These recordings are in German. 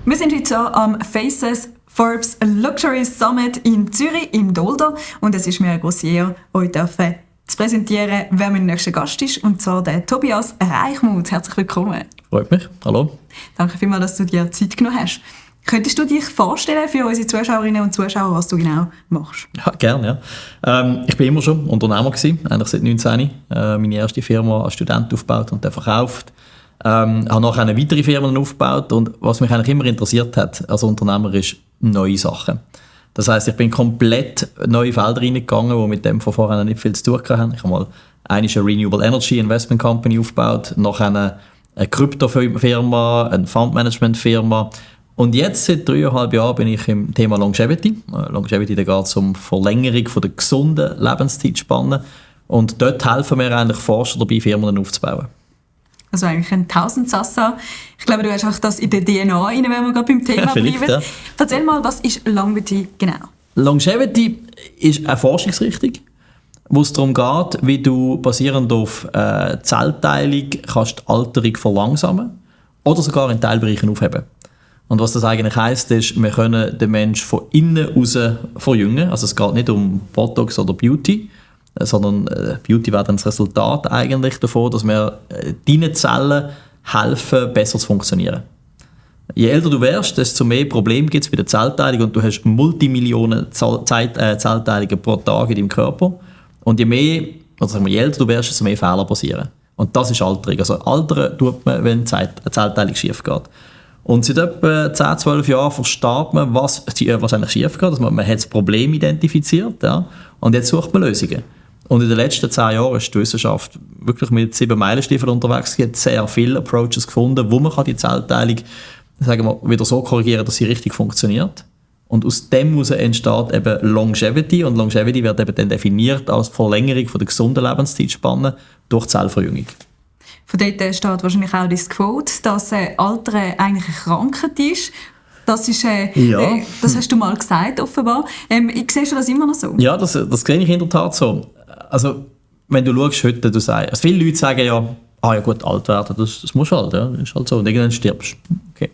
Wir sind heute hier am Faces Forbes Luxury Summit in Zürich, im Dolder. Und es ist mir eine grosse Ehre, euch zu präsentieren, wer mein nächster Gast ist. Und zwar der Tobias Reichmuth. Herzlich willkommen. Freut mich. Hallo. Danke vielmals, dass du dir Zeit genommen hast. Könntest du dich vorstellen für unsere Zuschauerinnen und Zuschauer, was du genau machst? Ja, gerne. Ja. Ich bin immer schon Unternehmer gewesen, eigentlich seit 19. Meine erste Firma als Student aufgebaut und dann verkauft. Habe nachher eine weitere Firma aufgebaut und was mich eigentlich immer interessiert hat als Unternehmer ist neue Sachen. Das heisst, ich bin komplett neue Felder reingegangen, die mit dem von vorher nicht viel zu tun haben. Ich habe mal eine Renewable Energy Investment Company aufgebaut, nachher eine Kryptofirma, eine Fundmanagement-Firma. Und jetzt, seit 3,5 Jahren, bin ich im Thema Longevity. Longevity, da geht es um Verlängerung von der gesunden Lebenszeitspanne. Und dort helfen wir eigentlich Forscher dabei, Firmen aufzubauen. Also eigentlich ein Tausendsassa. Ich glaube, du hast auch das in der DNA rein, wenn wir gerade beim Thema bleiben. Ja. Erzähl mal, was ist Longevity genau? Longevity ist eine Forschungsrichtung, wo es darum geht, wie du basierend auf Zellteilung kannst die Alterung verlangsamen oder sogar in Teilbereichen aufheben. Und was das eigentlich heisst, ist, wir können den Menschen von innen raus verjüngen. Also es geht nicht um Botox oder Beauty, sondern Beauty wäre dann das Resultat eigentlich davon, dass wir deinen Zellen helfen, besser zu funktionieren. Je älter du wirst, desto mehr Probleme gibt es bei der Zellteilung und du hast Multimillionen Zellteilungen pro Tag in deinem Körper. Und je älter du wirst, desto mehr Fehler passieren. Und das ist Alterung. Also altern tut man, wenn eine Zellteilung schief geht. Und seit etwa 10-12 Jahren versteht man, was eigentlich schief geht. Also man hat das Problem identifiziert, ja, und jetzt sucht man Lösungen. Und in den letzten 10 Jahren ist die Wissenschaft wirklich mit 7 Meilenstiefeln unterwegs. Es hat sehr viele Approaches gefunden, wo man die Zellteilung wieder so korrigieren kann, dass sie richtig funktioniert. Und aus dem heraus entsteht eben Longevity. Und Longevity wird eben dann definiert als Verlängerung von der gesunden Lebenszeitspanne durch Zellverjüngung. Von dort steht wahrscheinlich auch das Quote, dass Altern eigentlich eine Krankheit ist. Das hast du mal gesagt, offenbar. Siehst du das immer noch so? Ja, das sehe ich in der Tat so. Also, wenn du schaust heute, viele Leute sagen ja, gut, alt werden, das musst du halt, ja, das ist halt so, und irgendwann stirbst du. Okay.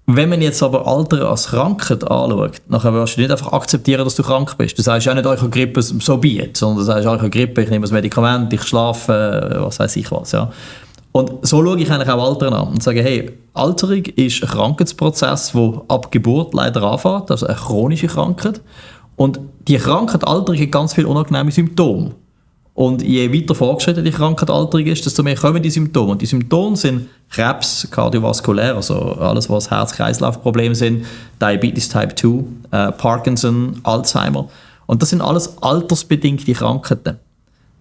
Wenn man jetzt aber Alter als Krankheit anschaut, dann wirst du nicht einfach akzeptieren, dass du krank bist. Du sagst ja nicht, ich habe Grippe, so be it, sondern du sagst, ich habe Grippe, ich nehme das Medikament, ich schlafe, was weiß ich was. Ja. Und so schaue ich eigentlich auch Alter an und sage, hey, Alterung ist ein Krankheitsprozess, der ab Geburt leider anfängt, also eine chronische Krankheit. Und die Krankheit Alterung hat ganz viele unangenehme Symptome. Und je weiter fortgeschritten die Krankheit Alterung ist, desto mehr kommen die Symptome. Und die Symptome sind Krebs, kardiovaskulär, also alles, was Herz-Kreislauf-Probleme sind, Diabetes Type 2, Parkinson, Alzheimer. Und das sind alles altersbedingte Krankheiten.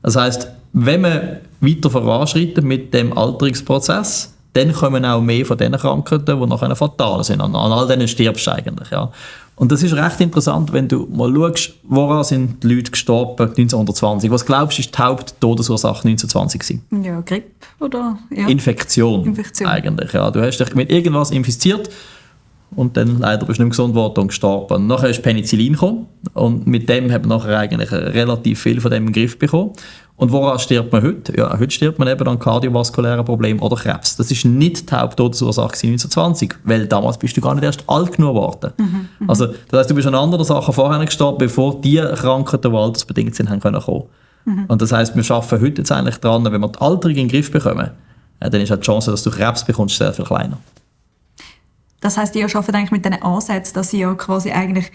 Das heisst, wenn man weiter voranschreitet mit dem Alterungsprozess, dann kommen auch mehr von diesen Krankheiten, die nachher fatal sind. An all denen stirbst du eigentlich. Ja. Und das ist recht interessant, wenn du mal schaust, woran sind die Leute gestorben 1920. Was glaubst du, ist die Haupttodesursache 1920 gewesen? Ja, Grippe oder? Ja. Infektion eigentlich. Ja. Du hast dich mit irgendwas infiziert und dann leider bist du nicht mehr gesund geworden und gestorben. Und nachher ist Penicillin gekommen und mit dem hat man nachher eigentlich relativ viel von dem in den Griff bekommen. Und woran stirbt man heute? Ja, heute stirbt man eben an kardiovaskulären Problemen oder Krebs. Das ist nicht die Haupttodesursache 1920, weil damals bist du gar nicht erst alt genug geworden. Also, das heisst, du bist an anderen Sachen vorher gestorben, bevor die Krankheiten, die altersbedingt sind, haben können kommen. Und das heisst, wir arbeiten heute jetzt eigentlich dran, wenn wir die Alterung in den Griff bekommen, dann ist auch die Chance, dass du Krebs bekommst, sehr viel kleiner. Das heisst, ihr arbeitet eigentlich mit diesen Ansätzen, dass ihr quasi eigentlich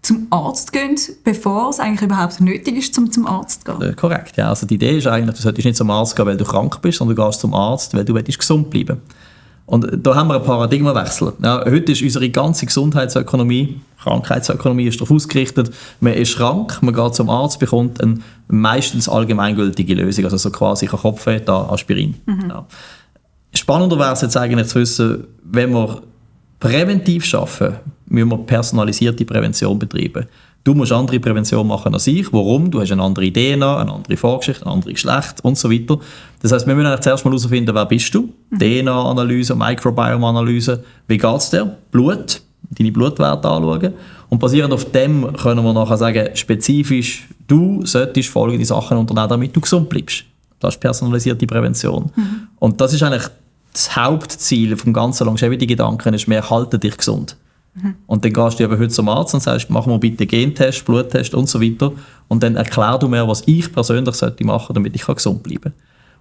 zum Arzt gehen, bevor es eigentlich überhaupt nötig ist, zum Arzt zu gehen? Korrekt, ja. Also die Idee ist eigentlich, du solltest nicht zum Arzt gehen, weil du krank bist, sondern du gehst zum Arzt, weil du gesund bleiben willst. Und da haben wir einen Paradigmenwechsel. Ja, heute ist unsere ganze Gesundheitsökonomie, Krankheitsökonomie ist darauf ausgerichtet, man ist krank, man geht zum Arzt, bekommt eine meistens allgemeingültige Lösung, also so quasi ein Kopfweh, Aspirin. Ja. Spannender wäre es jetzt eigentlich zu wissen, wenn wir präventiv arbeiten, müssen wir personalisierte Prävention betreiben. Du musst andere Prävention machen als ich. Warum? Du hast eine andere DNA, eine andere Vorgeschichte, ein anderes Geschlecht und so weiter. Das heisst, wir müssen eigentlich zuerst mal herausfinden, wer bist du? DNA-Analyse, Microbiome-Analyse. Wie geht es dir? Blut, deine Blutwerte anschauen. Und basierend auf dem können wir nachher sagen, spezifisch, du solltest folgende Sachen unternehmen, damit du gesund bleibst. Das ist personalisierte Prävention. Und das ist eigentlich das Hauptziel vom ganzen Longevity-Gedanken ist mehr, halte dich gesund. Und dann gehst du eben heute zum Arzt und sagst, mach mal bitte Gentest, Bluttest und so weiter. Und dann erklär du mir, was ich persönlich sollte machen, damit ich gesund bleiben kann.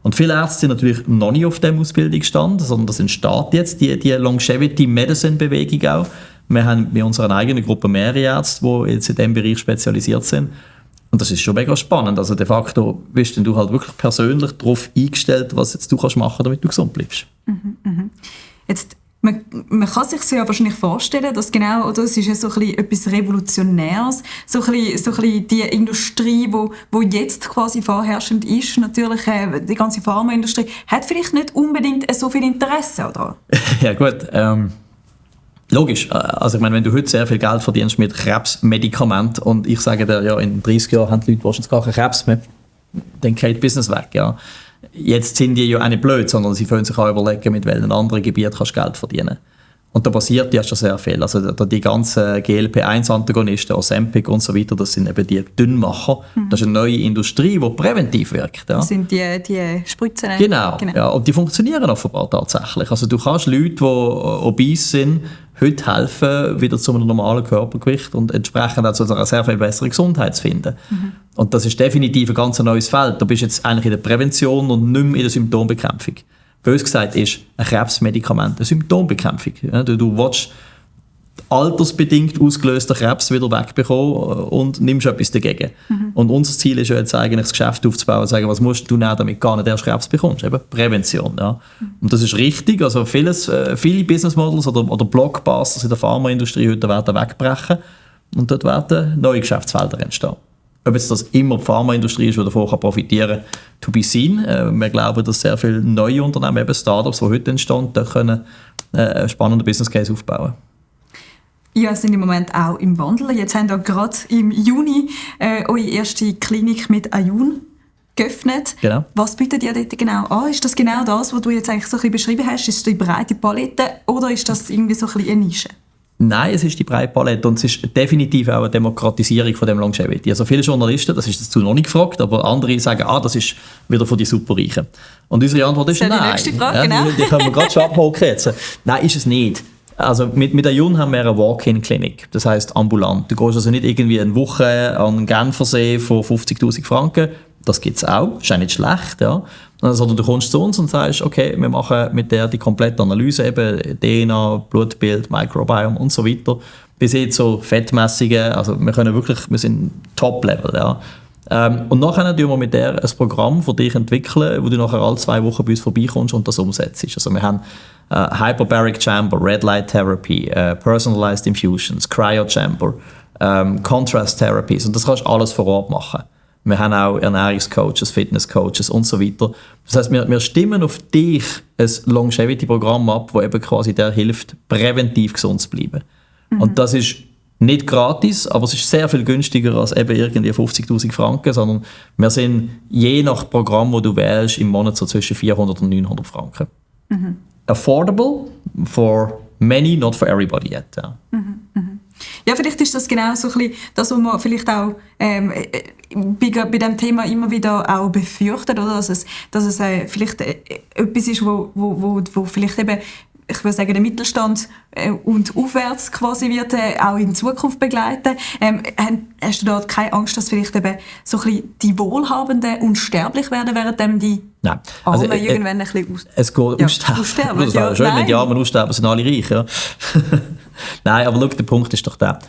Und viele Ärzte sind natürlich noch nicht auf dem Ausbildungsstand, sondern das entsteht jetzt, die Longevity-Medicine-Bewegung auch. Wir haben bei unserer eigenen Gruppe mehrere Ärzte, die jetzt in diesem Bereich spezialisiert sind. Und das ist schon mega spannend. Also de facto bist du halt wirklich persönlich darauf eingestellt, was jetzt du kannst machen, damit du gesund bleibst. Jetzt, man kann sich ja wahrscheinlich vorstellen, dass genau, oder, es ist ja so ein bisschen etwas Revolutionäres, so ein bisschen die Industrie, wo jetzt quasi vorherrschend ist, natürlich die ganze Pharmaindustrie, hat vielleicht nicht unbedingt so viel Interesse, oder? Ja gut, logisch. Also ich meine, wenn du heute sehr viel Geld verdienst mit Krebsmedikamenten und ich sage dir, ja, in 30 Jahren haben die Leute wahrscheinlich gar keinen Krebs mehr, dann geht Business weg, ja. Jetzt sind die ja auch nicht blöd, sondern sie können sich auch überlegen, mit welchen anderen Gebieten kannst du Geld verdienen. Und da passiert ja schon sehr viel. Also die ganzen GLP-1-Antagonisten, Ozempic und so weiter, das sind eben die Dünnmacher. Das ist eine neue Industrie, die präventiv wirkt. Ja. Das sind die Spritzen. Genau. Ja, und die funktionieren offenbar tatsächlich. Also du kannst Leute, die obese sind, heute helfen, wieder zu einem normalen Körpergewicht und entsprechend auch zu einer sehr viel besseren Gesundheit zu finden. Und das ist definitiv ein ganz neues Feld. Da bist du jetzt eigentlich in der Prävention und nicht mehr in der Symptombekämpfung. Bös gesagt ist ein Krebsmedikament eine Symptombekämpfung. Ja, du willst altersbedingt ausgelösten Krebs wieder wegbekommen und nimmst etwas dagegen. Und unser Ziel ist ja jetzt eigentlich, das Geschäft aufzubauen und zu sagen, was musst du nehmen, damit du gar nicht erst Krebs bekommst. Eben Prävention. Ja. Und das ist richtig. Also viele Business Models oder Blockbusters in der Pharmaindustrie heute werden wegbrechen und dort werden neue Geschäftsfelder entstehen. Ob jetzt das immer die Pharmaindustrie ist, die davon profitieren kann, to be seen. Wir glauben, dass sehr viele neue Unternehmen, eben Startups, die heute entstehen, da können einen spannenden Business Case aufbauen. Ja, sind im Moment auch im Wandel. Jetzt haben wir gerade im Juni eure erste Klinik mit Ayun geöffnet. Genau. Was bietet ihr dort genau an? Ist das genau das, was du jetzt eigentlich so ein bisschen beschrieben hast? Ist es die breite Palette oder ist das irgendwie so ein bisschen eine Nische? Nein, es ist die breite Palette und es ist definitiv auch eine Demokratisierung von dem Longevity. Also viele Journalisten, das ist dazu noch nicht gefragt, aber andere sagen, das ist wieder von den Superreichen. Und unsere Antwort ist das nein. Die nächste Frage, ja, genau. Die können wir gerade schon abhaken jetzt. Nein, ist es nicht. Also mit Ayun haben wir eine Walk-in-Klinik, das heisst ambulant. Du gehst also nicht irgendwie eine Woche an den Genfersee von 50'000 Franken, das gibt es auch, ist auch nicht schlecht, ja. Sondern du kommst zu uns und sagst, okay, wir machen mit der die komplette Analyse, eben DNA, Blutbild, Microbiome und so weiter, bis hin zu Fettmessungen, also wir sind Top-Level, ja. Und nachher tun wir mit der ein Programm für dich entwickeln, wo du nachher alle 2 Wochen bei uns vorbeikommst und das umsetzt. Also wir haben Hyperbaric Chamber, Red Light Therapy, Personalized Infusions, Cryo Chamber, Contrast Therapies und das kannst du alles vor Ort machen. Wir haben auch Ernährungscoaches, Fitnesscoaches und so weiter. Das heisst, wir stimmen auf dich ein Longevity-Programm ab, das eben quasi dir hilft, präventiv gesund zu bleiben. Und das ist nicht gratis, aber es ist sehr viel günstiger als eben irgendwie 50'000 Franken, sondern wir sind je nach Programm, das du wählst, im Monat so zwischen 400 und 900 Franken. Affordable for many, not for everybody yet. Ja. Ja, vielleicht ist das genau so ein bisschen das, was man vielleicht auch bei diesem Thema immer wieder auch befürchtet, oder? Dass es vielleicht etwas ist, wo vielleicht eben, ich würde sagen, der Mittelstand und aufwärts quasi wird auch in Zukunft begleiten. Hast du da keine Angst, dass vielleicht eben so ein bisschen die Wohlhabenden unsterblich werden, während die Nein. Armen irgendwann ein bisschen es geht aussterben. Das wäre schön, wenn die Armen aussterben, sind alle reich. Ja. Nein, aber schau, der Punkt ist doch der.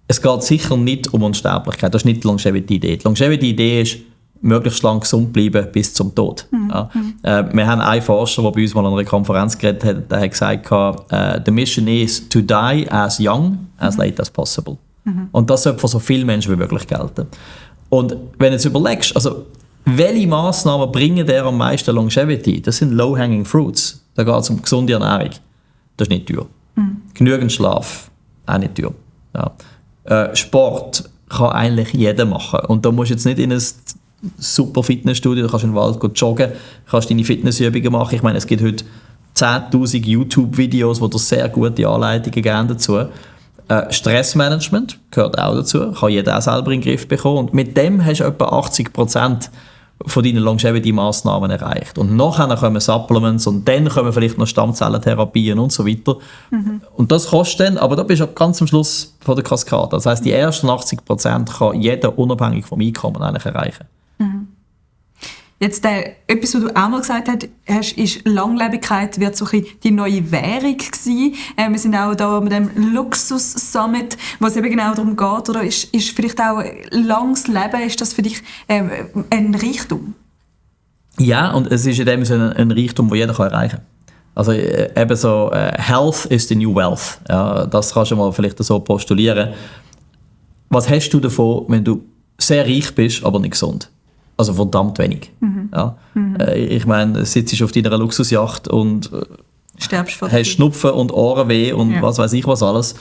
Es geht sicher nicht um Unsterblichkeit. Das ist nicht die Longevity-Idee. Die Longevity-Idee ist, möglichst lang gesund bleiben bis zum Tod. Ja. Wir haben einen Forscher, der bei uns mal an einer Konferenz geredet hat, der hat gesagt, the mission is to die as young, as late as possible. Und das sollte für so viele Menschen wie möglich gelten. Und wenn du jetzt überlegst, also, welche Massnahmen bringen dir am meisten Longevity? Das sind low-hanging fruits. Da geht es um gesunde Ernährung. Das ist nicht teuer. Genügend Schlaf, auch nicht teuer. Ja. Sport kann eigentlich jeder machen. Und da musst du jetzt nicht in ein super Fitnessstudio, du kannst in den Wald joggen, kannst deine Fitnessübungen machen. Ich meine, es gibt heute 10'000 YouTube-Videos, wo dir sehr gute Anleitungen geben dazu. Stressmanagement gehört auch dazu, kann jeder auch selber in den Griff bekommen. Und mit dem hast du etwa 80% von deinen Longevity-Massnahmen erreicht. Und nachher kommen Supplements und dann kommen vielleicht noch Stammzellentherapien und so weiter. Und das kostet dann, aber da bist du ganz am Schluss von der Kaskade. Das heisst, die ersten 80% kann jeder unabhängig vom Einkommen eigentlich erreichen. Jetzt etwas, was du auch mal gesagt hast, ist, Langlebigkeit wird so ein bisschen die neue Währung gewesen. Wir sind auch da mit dem Luxus-Summit, wo es eben genau darum geht, oder ist vielleicht auch langes Leben, ist das für dich ein Reichtum? Ja, und es ist in dem Sinne ein Reichtum, den jeder erreichen kann. Also eben so, Health is the new wealth. Ja, das kannst du mal vielleicht so postulieren. Was hast du davon, wenn du sehr reich bist, aber nicht gesund? Also verdammt wenig. Ja. Ich meine, sitzt auf deiner Luxusjacht und hast Schnupfen und Ohrenweh und was weiß ich was alles.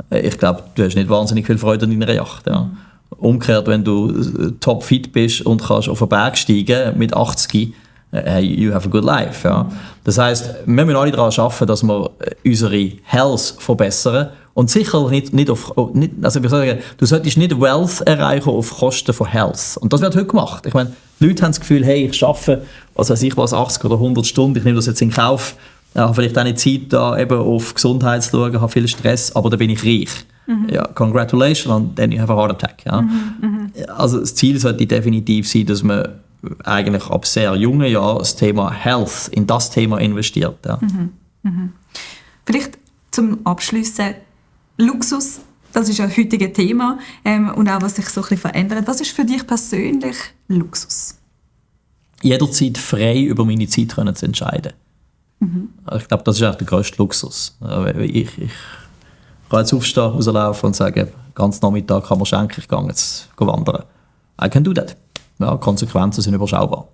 Ich glaube, du hast nicht wahnsinnig viel Freude an deiner Yacht. Ja. Umgekehrt, wenn du topfit bist und kannst auf einen Berg steigen mit 80, you have a good life. Ja. Das heisst, wir müssen alle daran arbeiten, dass wir unsere Health verbessern. Und sicher nicht also wir sagen, du solltest nicht Wealth erreichen auf Kosten von Health. Und das wird heute gemacht. Ich meine, die Leute haben das Gefühl, hey, ich arbeite, was weiß ich was, 80 oder 100 Stunden, ich nehme das jetzt in Kauf, habe vielleicht auch nicht Zeit, da eben auf Gesundheit zu schauen, habe viel Stress, aber da bin ich reich. Ja, congratulations, and then you have a heart attack. Ja. Also das Ziel sollte definitiv sein, dass man eigentlich ab sehr jungen Jahren das Thema Health in das Thema investiert. Ja. Vielleicht zum Abschliessen, Luxus, das ist ja ein heutiges Thema und auch was sich so ein bisschen verändert. Was ist für dich persönlich Luxus? Jederzeit frei über meine Zeit zu entscheiden. Ich glaube, das ist eigentlich der grösste Luxus. Ich kann jetzt aufstehen, rauslaufen und sagen, ganz Nachmittag kann man schenken, ich gehe jetzt wandern. I can do that. Ja, Konsequenzen sind überschaubar.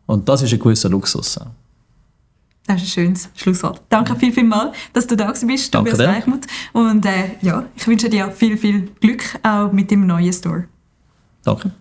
Und das ist ein gewisser Luxus. Das ist ein schönes Schlusswort. Danke vielmals, dass du da bist, Tobias Reichmuth. Und ich wünsche dir viel, viel Glück auch mit dem neuen Store. Danke.